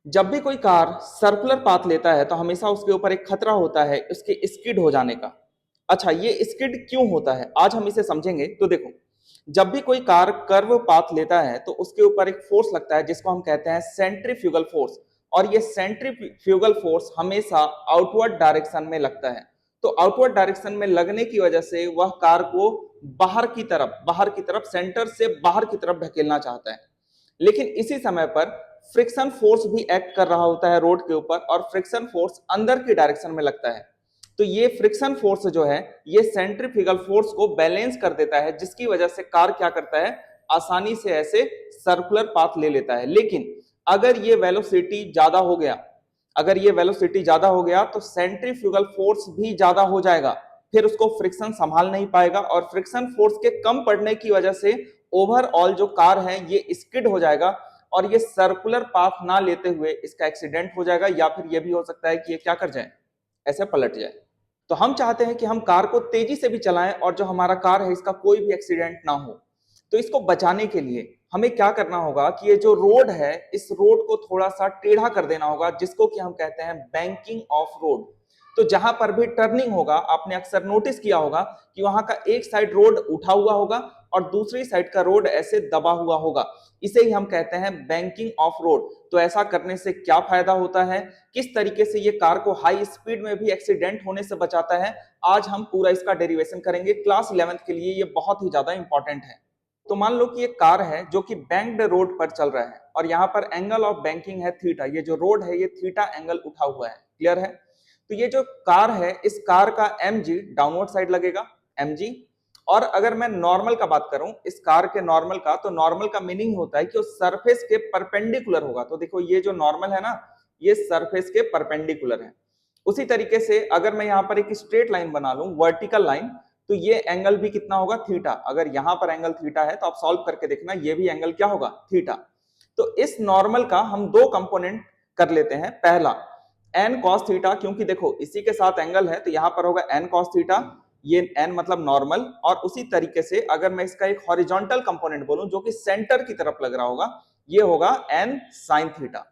जब भी कोई कार सर्कुलर पाथ लेता है तो हमेशा उसके ऊपर एक खतरा होता है उसके स्किड हो जाने का। अच्छा, ये स्किड क्यों होता है आज हम इसे समझेंगे। तो देखो, जब भी कोई कार कर्व पाथ लेता है तो उसके ऊपर एक फोर्स लगता है जिसको हम कहते हैं सेंट्रीफ्यूगल फोर्स। और ये सेंट्रीफ्यूगल फोर्स हमेशा आउटवर्ड डायरेक्शन में लगता है। तो आउटवर्ड डायरेक्शन में लगने की वजह से वह कार को बाहर की तरफ सेंटर से बाहर की तरफ ढकेलना चाहता है। लेकिन इसी समय पर फ्रिक्शन फोर्स भी एक्ट कर रहा होता है रोड के ऊपर, और फ्रिक्शन फोर्स अंदर की डायरेक्शन में लगता है। तो ये फ्रिक्शन फोर्स जो है ये सेंट्रीफ्यूगल फोर्स को बैलेंस कर देता है, जिसकी वजह से कार क्या करता है, आसानी से ऐसे सर्कुलर पाथ ले लेता है। लेकिन अगर ये वेलोसिटी ज्यादा हो गया अगर ये वेलोसिटी ज्यादा हो गया तो सेंट्रीफ्यूगल फोर्स भी ज्यादा हो जाएगा। फिर उसको फ्रिक्शन संभाल नहीं पाएगा, और फ्रिक्शन फोर्स के कम पड़ने की वजह से ओवरऑल जो कार है ये स्किड हो जाएगा, और ये सर्कुलर पाथ ना लेते हुए इसका एक्सीडेंट हो जाएगा, या फिर ये भी हो सकता है कि ये क्या कर जाए, ऐसे पलट जाए। तो हम चाहते हैं कि हम कार को तेजी से भी चलाएं और जो हमारा कार है इसका कोई भी एक्सीडेंट ना हो। तो इसको बचाने के लिए हमें क्या करना होगा कि ये जो रोड है इस रोड को थोड़ा सा टेढ़ा कर देना होगा, जिसको कि हम कहते हैं बैंकिंग ऑफ रोड। तो जहां पर भी टर्निंग होगा आपने अक्सर नोटिस किया होगा कि वहां का एक साइड रोड उठा हुआ होगा और दूसरी साइड का रोड ऐसे दबा हुआ होगा। इसे ही हम कहते हैं बैंकिंग ऑफ रोड। तो ऐसा करने से क्या फायदा होता है, किस तरीके से ये कार को हाई स्पीड में भी एक्सीडेंट होने से बचाता है, आज हम पूरा इसका डेरिवेशन करेंगे। क्लास 11th के लिए ये बहुत ही ज्यादा इंपॉर्टेंट है। तो मान लो कि एक कार है जो कि बैंक्ड रोड पर चल रहा है, और यहाँ पर एंगल ऑफ बैंकिंग है थीटा। ये जो रोड है ये थीटा एंगल उठा हुआ है। क्लियर है। तो ये जो कार है इस कार का एम जी डाउनवर्ड साइड लगेगा, एम जी। और अगर मैं नॉर्मल का बात करूं इस कार के नॉर्मल का, तो नॉर्मल का मीनिंग होता है कि वो सरफेस के परपेंडिकुलर होगा। तो देखो ये जो नॉर्मल है ना, ये सरफेस के परपेंडिकुलर है। उसी तरीके से अगर मैं यहाँ पर एक स्ट्रेट लाइन बना लूं, वर्टिकल लाइन, तो ये एंगल भी कितना होगा, थीटा। अगर यहां पर एंगल थीटा है तो आप सॉल्व करके देखना, ये भी एंगल क्या होगा, थीटा। तो इस नॉर्मल का हम दो कंपोनेंट कर लेते हैं। पहला एन कॉस थीटा, क्योंकि देखो इसी के साथ एंगल है तो यहां पर होगा एन कॉस थीटा, ये एन मतलब नॉर्मल। और उसी तरीके से अगर मैं इसका एक हॉरिजॉन्टल कंपोनेंट बोलूं जो कि सेंटर की तरफ लग रहा होगा, ये होगा एन साइन थीटा।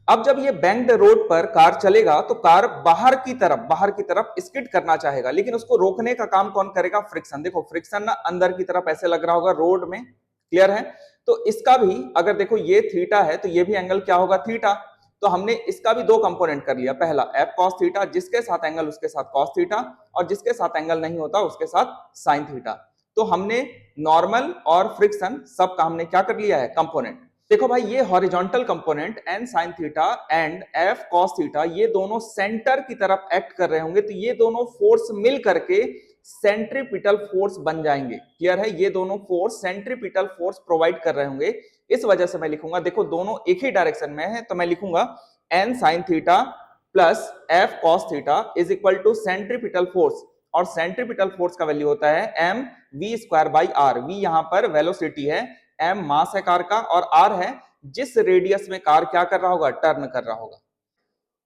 अब जब ये बैंक्ड रोड पर कार चलेगा तो कार बाहर की तरफ स्किड करना चाहेगा, लेकिन उसको रोकने का काम कौन करेगा, फ्रिक्शन। देखो फ्रिक्शन ना अंदर की तरफ ऐसे लग रहा होगा रोड में। क्लियर है। तो इसका भी अगर देखो ये थीटा है तो ये भी एंगल क्या होगा, थीटा। तो हमने इसका भी दो कंपोनेंट कर लिया। पहला एफ कॉस थीटा, जिसके साथ एंगल उसके साथ कॉस थीटा, और जिसके साथ एंगल नहीं होता उसके साथ साइन थीटा। तो हमने नॉर्मल और फ्रिक्शन सबका हमने क्या कर लिया है, कंपोनेंट। देखो भाई, ये horizontal component N sine theta and F cos theta ये दोनों सेंटर की तरफ एक्ट कर रहे होंगे, तो ये दोनों फोर्स मिल करके सेंट्रीपिटल फोर्स बन जाएंगे। क्लियर है। ये दोनों फोर्स सेंट्रीपिटल फोर्स प्रोवाइड कर रहे होंगे। इस वजह से मैं लिखूंगा, देखो दोनों एक ही डायरेक्शन में है, तो मैं लिखूंगा N sine theta plus F cos theta is equal to centripetal force. और सेंट्रीपिटल फोर्स का वैल्यू होता है M V square by R. V यहां पर वेलोसिटी है, एम मास है कार का, और आर है जिस रेडियस में कार क्या कर रहा होगा, टर्न कर रहा होगा।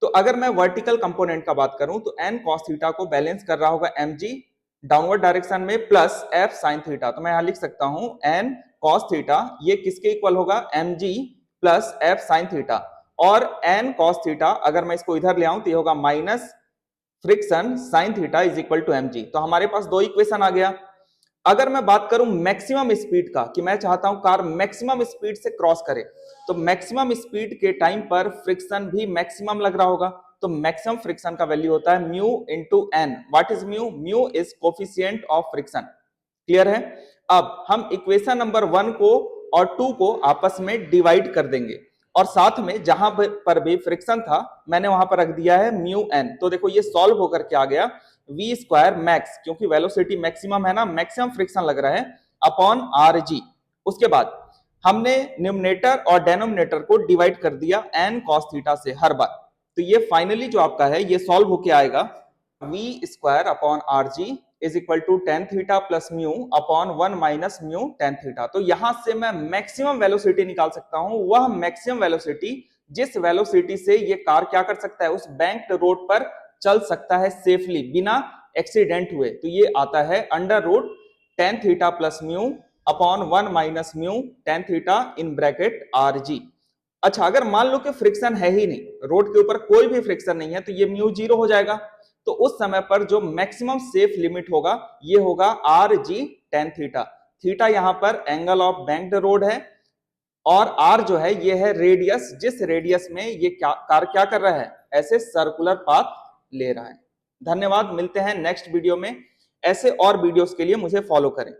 तो अगर मैं वर्टिकल कंपोनेंट का बात करूं तो एन कॉस थीटा को बैलेंस कर रहा होगा एम जी डाउनवर्ड डायरेक्शन में, प्लस एफ साइन थीटा। तो मैं यहां लिख सकता हूं एन कॉस थीटा ये किसके इक्वल होगा, M G plus F sine theta. और एन कॉस थीटा अगर मैं इसको इधर ले आऊं तो ये होगा minus friction sine theta is equal to M G. तो हमारे पास दो इक्वेशन आ गया। अगर मैं बात करूं मैक्सिमम स्पीड का, कि मैं चाहता हूं कार मैक्सिमम स्पीड से क्रॉस करे, तो मैक्सिमम स्पीड के टाइम पर फ्रिक्शन भी मैक्सिमम लग रहा होगा। तो मैक्सिमम फ्रिक्शन का वैल्यू होता है mu into N. What is mu, mu is coefficient of friction. Clear है। अब हम इक्वेशन नंबर 1 को और 2 को आपस में डिवाइड कर देंगे, और साथ में जहां पर भी फ्रिक्शन था मैंने वहां पर रख दिया है म्यू एन। तो देखो ये सॉल्व होकर के आ गया वी स्क्वायर मैक्स, क्योंकि वेलोसिटी मैक्सिमम है ना, मैक्सिमम फ्रिक्शन लग रहा है, अपॉन आर जी। उसके बाद हमने न्यूमरेटर और डेनोमिनेटर को डिवाइड कर दिया एन कॉस थीटा से हर बार। तो ये फाइनली जो आपका है ये सॉल्व होके आएगा V square upon R G is equal to tan theta plus mu upon 1 minus mu tan theta. तो यहां से मैं मैक्सिमम वेलोसिटी निकाल सकता हूं, वह मैक्सिमम वेलोसिटी जिस वेलोसिटी से ये कार क्या कर सकता है, उस बैंक्ड रोड पर चल सकता है सेफली बिना एक्सीडेंट हुए। तो ये आता है under root tan theta plus mu upon 1 minus mu tan theta in bracket R G. अच्छा, अगर मान लो कि फ्रिक्शन है ही नहीं, रोड के ऊपर कोई भी फ्रिक्शन नहीं है, तो ये म्यू जीरो हो जाएगा। तो उस समय पर जो मैक्सिमम सेफ लिमिट होगा ये होगा R G tan theta. Theta यहां पर एंगल ऑफ बैंक्ड रोड है, और आर जो है ये है रेडियस, जिस रेडियस में ये कार क्या कर रहा है, ऐसे सर्कुलर पाथ ले रहा है। धन्यवाद, मिलते हैं नेक्स्ट वीडियो में। ऐसे और वीडियोस के लिए मुझे फॉलो करें।